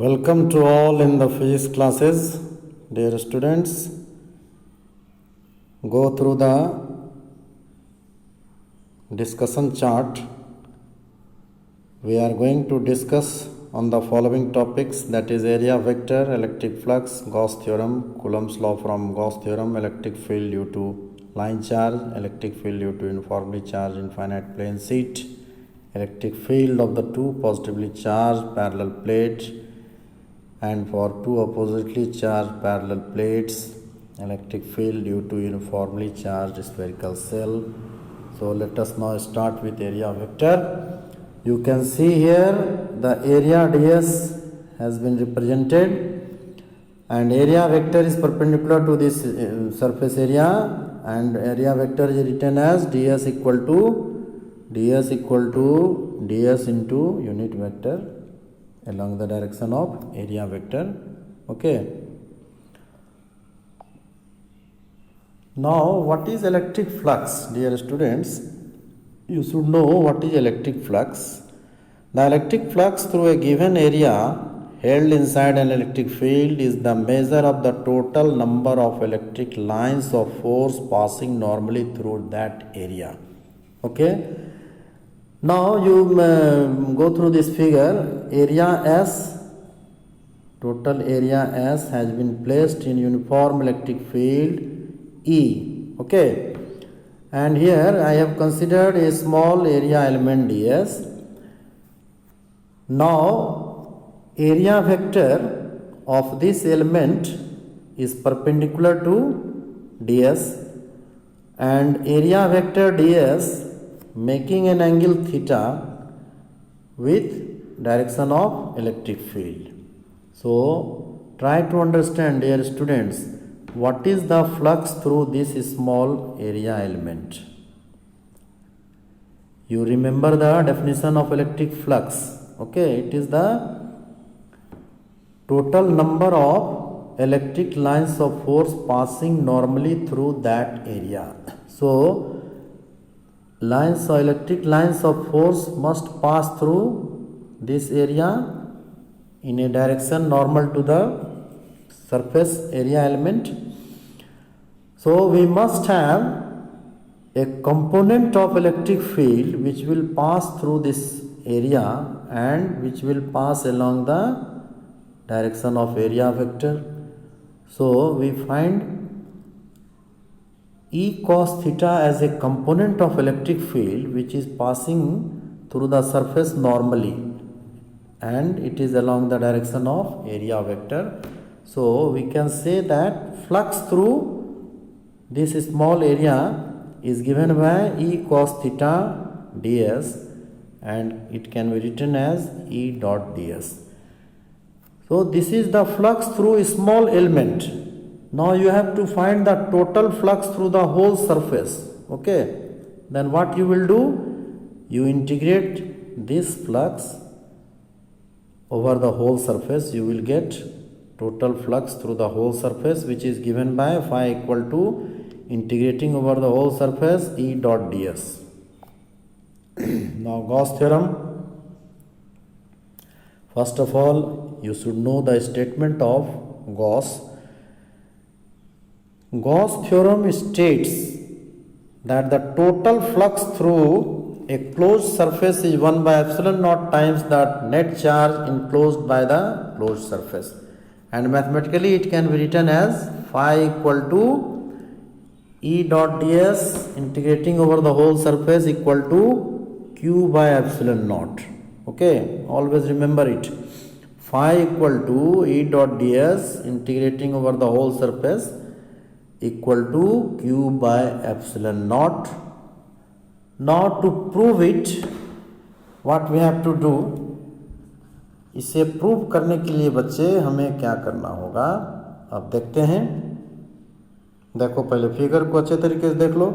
Welcome to all in the physics classes. Dear students, go through the discussion chart. We are going to discuss on the following topics, that is area vector, electric flux, Gauss theorem, Coulomb's law from Gauss theorem, electric field due to line charge, electric field due to uniformly charged infinite plane sheet, electric field of the two positively charged parallel plates, and for two oppositely charged parallel plates, electric field due to uniformly charged spherical shell. So let us now start with area vector. You can see here the area ds has been represented, and area vector is perpendicular to this surface area, and area vector is written as ds equal to ds into unit vector along the direction of area vector. Okay. Now what is electric flux? Dear students, you should know what is electric flux. The electric flux through a given area held inside an electric field is the measure of the total number of electric lines of force passing normally through that area. Okay. Now you go through this figure. Area S, total area S has been placed in uniform electric field E. Okay, and here I have considered a small area element ds. Now area vector of this element is perpendicular to ds, and area vector ds making an angle theta with direction of electric field. So try to understand, dear students, what is the flux through this small area element. You remember the definition of electric flux. Okay, it is the total number of electric lines of force passing normally through that area. So electric lines of force must pass through this area in a direction normal to the surface area element. So we must have a component of electric field which will pass through this area and which will pass along the direction of area vector. So we find E cos theta as a component of electric field which is passing through the surface normally, and it is along the direction of area vector. So we can say that flux through this small area is given by E cos theta ds, and it can be written as E dot ds. So this is the flux through a small element. Now you have to find the total flux through the whole surface. Okay, then what you will do? You integrate this flux over the whole surface. You will get total flux through the whole surface, which is given by phi equal to integrating over the whole surface E dot ds. Now Gauss theorem. First of all, you should know the statement of Gauss. Gauss theorem states that the total flux through a closed surface is 1 by epsilon naught times the net charge enclosed by the closed surface, and mathematically it can be written as phi equal to E dot ds integrating over the whole surface equal to q by epsilon naught. Okay, always remember it. Phi equal to E dot ds integrating over the whole surface equal to q by epsilon naught. Now to prove it, what we have to do, इसे prove करने के लिए बच्चे हमें क्या करना होगा, अब देखते हैं. देखो पहले फिगर को अच्छे तरीके से देख लो.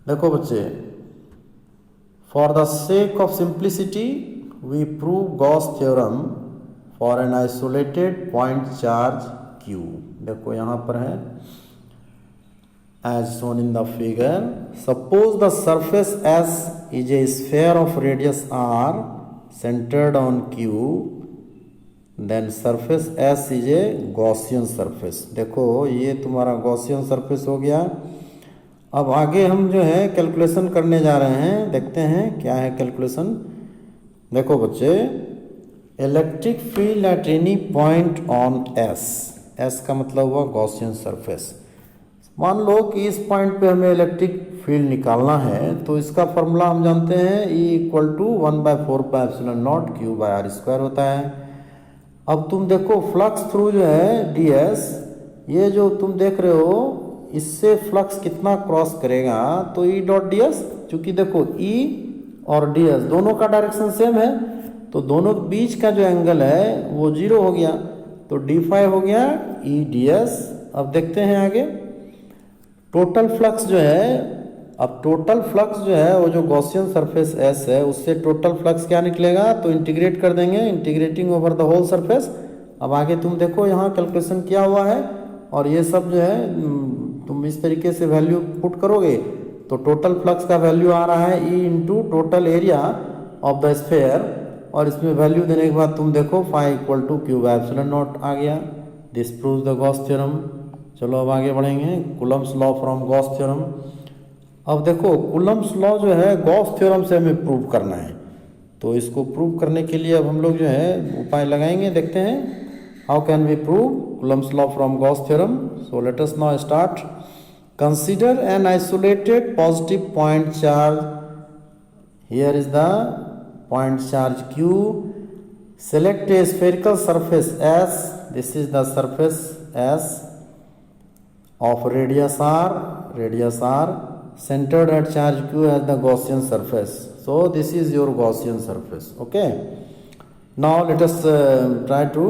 देखो बच्चे, for the sake of simplicity we prove Gauss theorem for an isolated point charge q. देखो यहाँ पर है, as shown in the figure. Suppose the surface S is a sphere of radius r centered on Q, then surface S is a Gaussian surface. देखो ये तुम्हारा Gaussian surface हो गया. अब आगे हम जो है कैलकुलेशन करने जा रहे हैं. देखते हैं क्या है कैलकुलेशन. देखो बच्चे, electric field at any point on S. S का मतलब हुआ गॉसियन सरफेस. मान लो कि इस पॉइंट पे हमें इलेक्ट्रिक फील्ड निकालना है, तो इसका फॉर्मूला हम जानते हैं, E इक्वल टू 1/4πε0 Q/r² होता है. अब तुम देखो फ्लक्स थ्रू जो है ds, ये जो तुम देख रहे हो इससे फ्लक्स कितना क्रॉस करेगा, तो E डॉट ds, चूंकि देखो E और ds दोनों का डायरेक्शन सेम है, तो दोनों के बीच का जो एंगल है वो 0 हो गया, तो d5 हो गया E ds. अब देखते हैं आगे टोटल फ्लक्स जो है. अब टोटल फ्लक्स जो है वो जो गॉसियन सरफेस S है उससे टोटल फ्लक्स क्या निकलेगा, तो इंटीग्रेट कर देंगे, integrating over the whole surface. अब आगे तुम देखो यहाँ कैलकुलेशन किया हुआ है, और ये सब जो है तुम इस तरीके से वैल्यू पुट करोगे तो टोटल फ्लक्स का वैल्यू आ रहा है E into total area of the sphere, और इसमें वैल्यू देने के बाद तुम देखो phi इक्वल टू Q/ε0 आ गया. This proves the Gauss theorem. चलो अब आगे बढ़ेंगे. Coulomb's law from Gauss theorem. अब देखो कूलम्स लॉ जो है गॉस थ्योरम से हमें प्रूव करना है, तो इसको प्रूव करने के लिए अब हम लोग जो है उपाय लगाएंगे. देखते हैं how can we prove Coulomb's law from Gauss theorem. So let us now start. Consider an isolated positive point charge. Here is the point charge Q. Select a spherical surface S. This is the surface S of radius R, centered at charge Q as the Gaussian surface. So this is your Gaussian surface. Okay. Now let us try to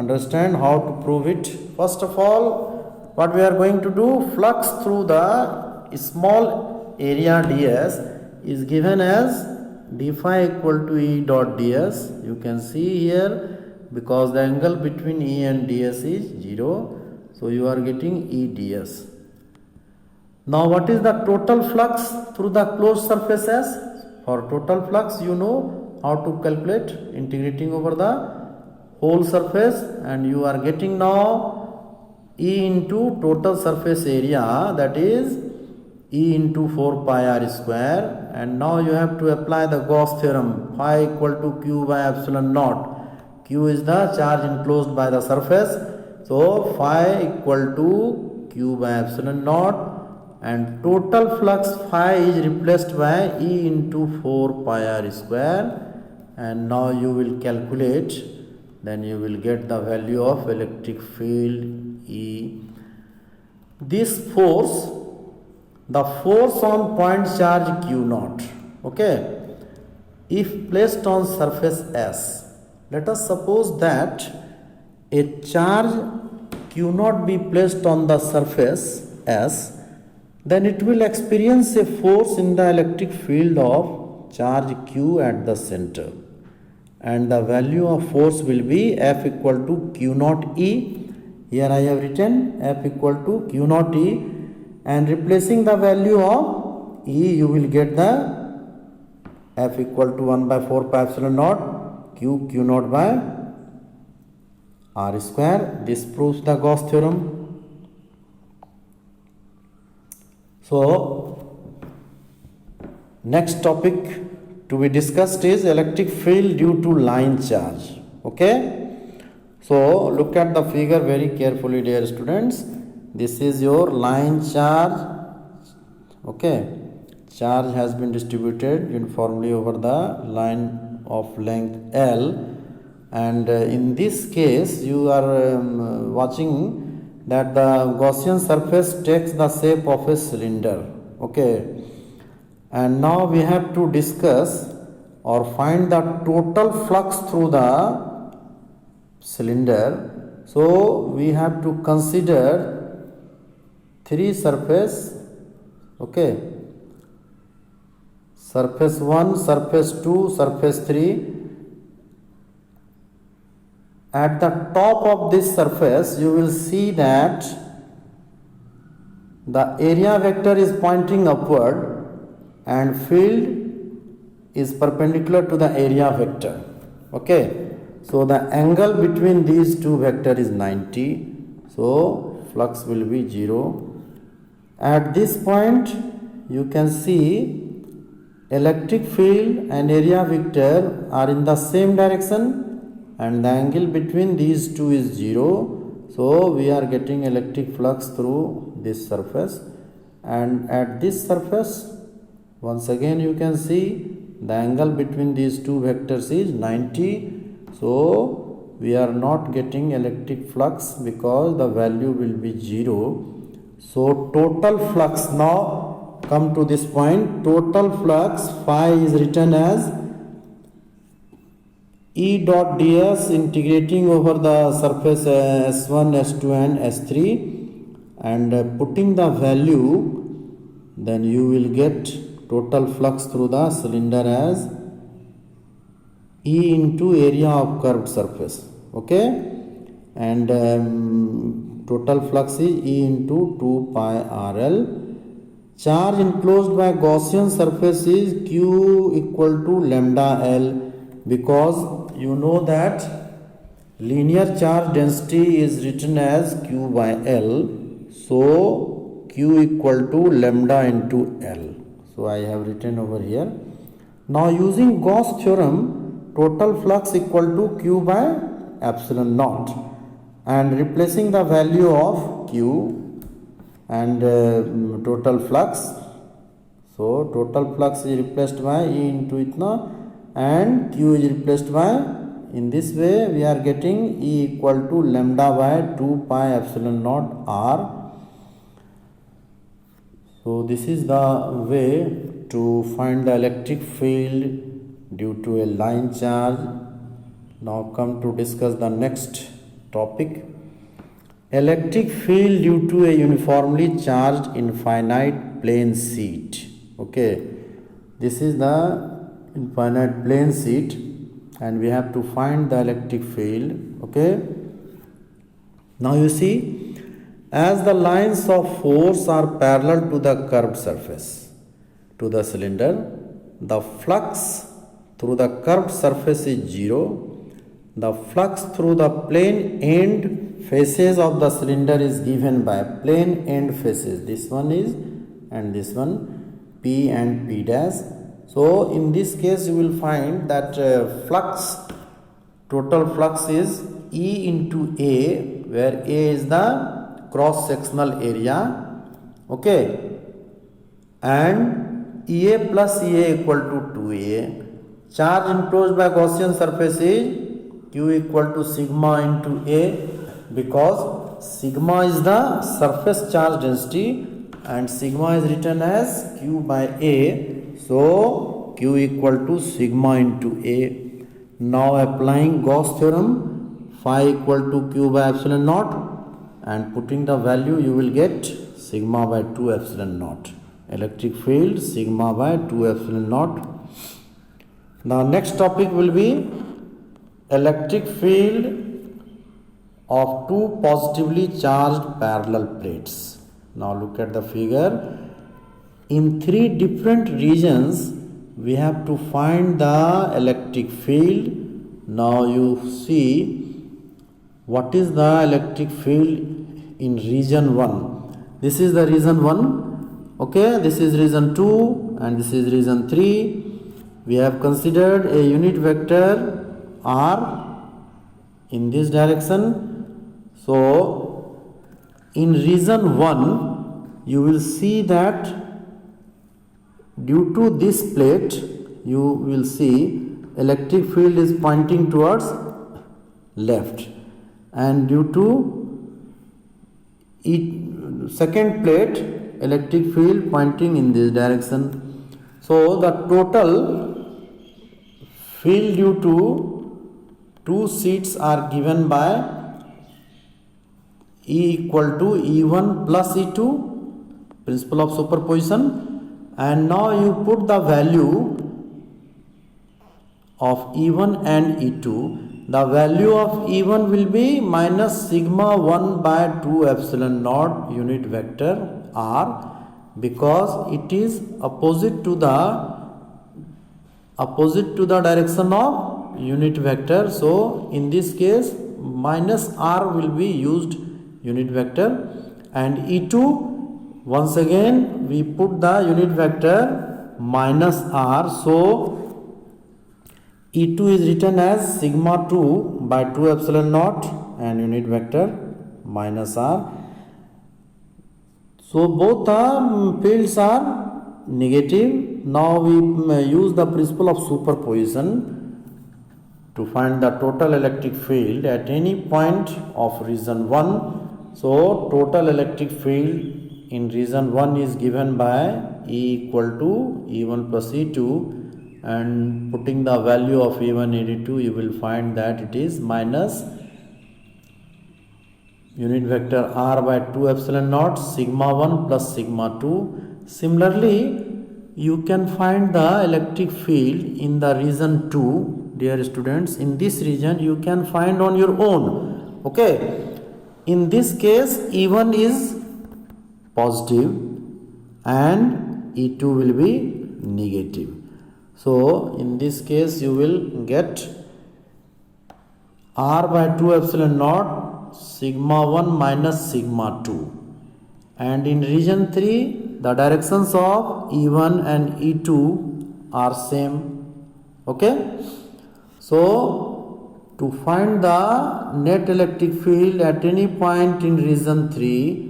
understand how to prove it. First of all, what we are going to do, flux through the small area ds is given as d phi equal to E dot ds. You can see here, because the angle between E and ds is 0, so you are getting E ds. Now what is the total flux through the closed surface S? For total flux you know how to calculate, integrating over the whole surface, and you are getting now E into total surface area, that is E into 4πr², and now you have to apply the Gauss theorem. Phi equal to Q/ε0. Q is the charge enclosed by the surface, so phi equal to Q/ε0, and total flux phi is replaced by E into 4πr², and now you will calculate, then you will get the value of electric field E. This force, the force on point charge Q0, okay, if placed on surface S, let us suppose that a charge Q0 be placed on the surface S, then it will experience a force in the electric field of charge Q at the center, and the value of force will be F equal to Q0 E. Here I have written F equal to Q0 E, and replacing the value of E, you will get the F equal to 1/4πε0 Q0 by r². This proves the Gauss theorem. So next topic to be discussed is electric field due to line charge. Okay, so look at the figure very carefully, dear students. This is your line charge. Okay, charge has been distributed uniformly over the line of length L, and in this case you are watching that the Gaussian surface takes the shape of a cylinder. Okay, and now we have to discuss or find the total flux through the cylinder. So we have to consider three surface. Okay, surface 1, surface 2, surface 3. At the top of this surface you will see that the area vector is pointing upward, and field is perpendicular to the area vector. Okay, so the angle between these two vectors is 90, so flux will be 0. At this point you can see electric field and area vector are in the same direction and the angle between these two is 0. So we are getting electric flux through this surface, and at this surface once again you can see the angle between these two vectors is 90. So we are not getting electric flux because the value will be 0. So total flux, now come to this point, total flux phi is written as E dot ds integrating over the surface S1, S2 and S3, and putting the value, then you will get total flux through the cylinder as E into area of curved surface. Okay, and total flux is E into 2 pi RL. Charge enclosed by Gaussian surface is Q equal to lambda L, because you know that linear charge density is written as Q by L. So Q equal to lambda into L. So I have written over here. Now using Gauss theorem, total flux equal to Q by epsilon naught, and replacing the value of Q and total flux. So total flux is replaced by E into itna and Q is replaced by, in this way we are getting E equal to lambda by 2 pi epsilon naught R. So this is the way to find the electric field due to a line charge. Now come to discuss the next topic. Electric field due to a uniformly charged infinite plane sheet. Okay, this is the infinite plane sheet and we have to find the electric field. Okay, now you see, as the lines of force are parallel to the curved surface to the cylinder, the flux through the curved surface is 0. The flux through the plane end faces of the cylinder is given by plane end faces. This one is, and this one, P and P dash. So in this case you will find that flux, total flux is E into A, where A is the cross sectional area. Okay, and EA plus EA equal to 2A. Charge enclosed by Gaussian surface is Q equal to sigma into A, because sigma is the surface charge density and sigma is written as Q by A. So Q equal to sigma into A. Now applying Gauss theorem, phi equal to Q by epsilon naught, and putting the value you will get sigma by 2 epsilon naught. Electric field sigma by 2 epsilon naught. Now next topic will be electric field of two positively charged parallel plates. Now look at the figure. In three different regions we have to find the electric field. Now you see what is the electric field in region 1. This is the region 1. Okay, this is region 2 and this is region 3. We have considered a unit vector R in this direction. So in region 1 you will see that due to this plate you will see electric field is pointing towards left, and due to second plate electric field pointing in this direction. So the total field due to two sheets are given by E equal to E1 plus E2, principle of superposition, and now you put the value of E1 and E2. The value of E1 will be minus sigma 1 by 2 epsilon naught unit vector R, because it is opposite to the opposite to the direction of unit vector. So in this case minus r will be used unit vector, and E2 once again we put the unit vector minus r. So E2 is written as sigma 2 by 2 epsilon naught and unit vector minus r. So both the fields are negative. Now we use the principle of superposition to find the total electric field at any point of region 1. So total electric field in region 1 is given by E equal to E1 plus E2, and putting the value of E1 and E2 you will find that it is minus unit vector r by 2 epsilon naught sigma 1 plus sigma 2. Similarly you can find the electric field in the region 2, dear students. In this region you can find on your own. Okay, in this case E1 is positive and E2 will be negative. So in this case you will get r by 2 epsilon naught sigma 1 minus sigma 2, and in region 3 the directions of E1 and E2 are same. Okay, so to find the net electric field at any point in region 3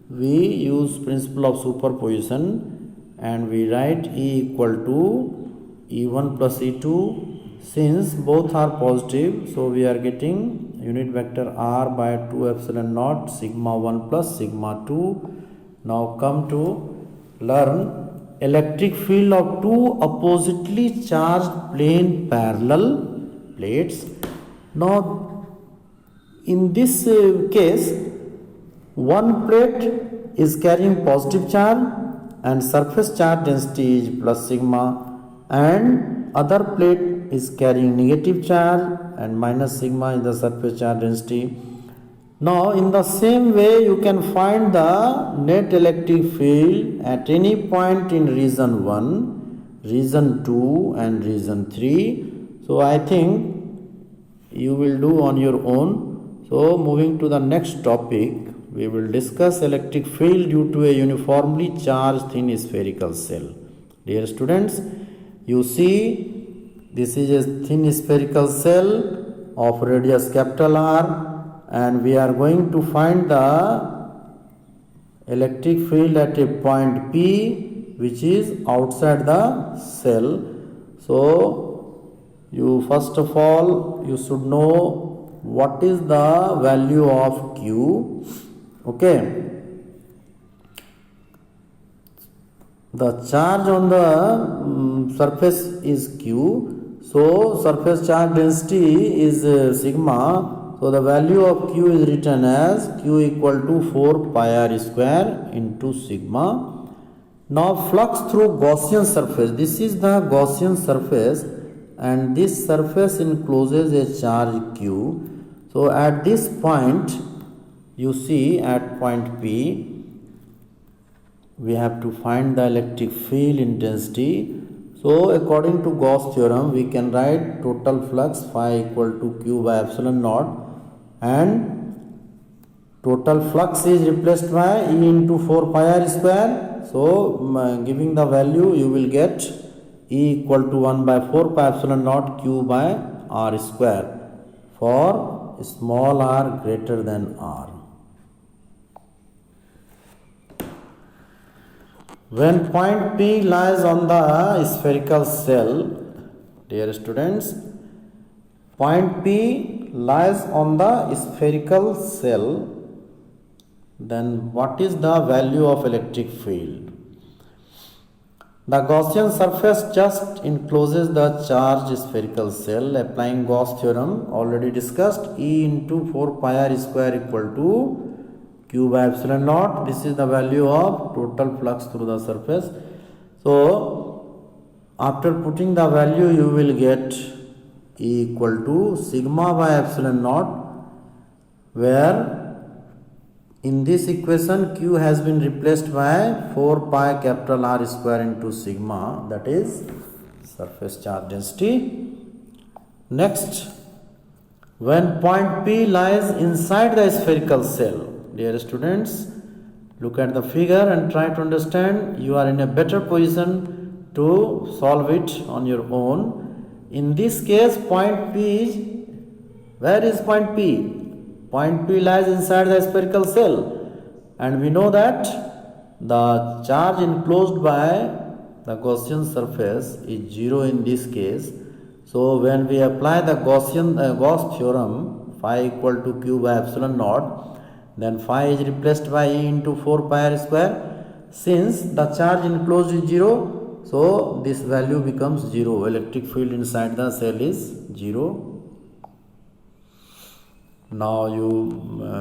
we use principle of superposition, and we write E equal to E1 plus E2. Since both are positive, so we are getting unit vector r by 2 epsilon naught sigma 1 plus sigma 2. Now come to learn electric field of two oppositely charged plane parallel plates. Now in this case one plate is carrying positive charge and surface charge density is plus sigma, and other plate is carrying negative charge and minus sigma is the surface charge density. Now in the same way you can find the net electric field at any point in region 1, region 2 and region 3. So I think you will do on your own. So moving to the next topic, we will discuss electric field due to a uniformly charged thin spherical cell. Dear students, you see this is a thin spherical cell of radius capital R, and we are going to find the electric field at a point P which is outside the cell. So you first of all you should know what is the value of Q. Okay, the charge on the surface is Q, so surface charge density is sigma, so the value of Q is written as Q equal to 4 pi r square into sigma. Now flux through Gaussian surface, this is the Gaussian surface and this surface encloses a charge Q. So at this point, you see at point P, we have to find the electric field intensity. So according to Gauss theorem, we can write total flux phi equal to Q by epsilon naught, and total flux is replaced by E into 4 pi r square. So giving the value, you will get E equal to 1 by 4 pi epsilon naught Q by r square for small r greater than r. When point P lies on the spherical cell, dear students, point P lies on the spherical cell, then what is the value of electric field? The Gaussian surface just encloses the charged spherical cell. Applying Gauss theorem already discussed, E into 4 pi r square equal to Q by epsilon naught. This is the value of total flux through the surface. So after putting the value, you will get E equal to sigma by epsilon naught, where in this equation Q has been replaced by 4 pi capital R square into sigma, that is surface charge density. Next, when point P lies inside the spherical shell. Dear students, look at the figure and try to understand. You are in a better position to solve it on your own. In this case, point P is, where is point P? Point P lies inside the spherical shell, and we know that the charge enclosed by the Gaussian surface is 0 in this case. So when we apply the Gauss theorem, phi equal to q by epsilon naught, then phi is replaced by E into 4 pi r square. Since the charge enclosed is 0, so this value becomes 0. Electric field inside the cell is 0. Now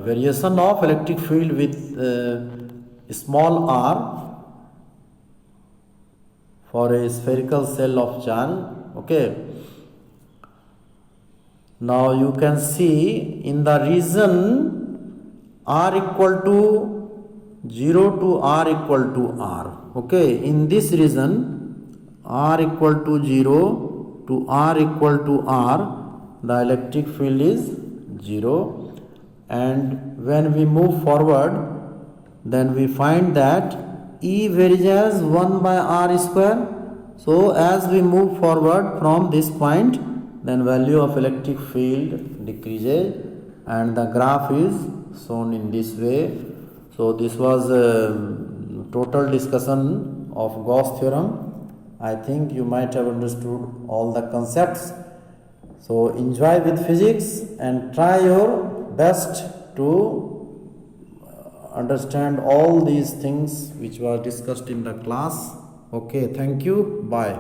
variation of electric field with small r for a spherical shell of charge. Okay. Now you can see in the region r equal to 0 to r equal to r. Okay. In this region r equal to 0 to r equal to r, the electric field is 0, and when we move forward, then we find that E varies as 1 by r square. So as we move forward from this point, then value of electric field decreases, and the graph is shown in this way. So this was a total discussion of Gauss theorem. I think you might have understood all the concepts. So enjoy with physics and try your best to understand all these things which were discussed in the class. Okay, thank you. Bye.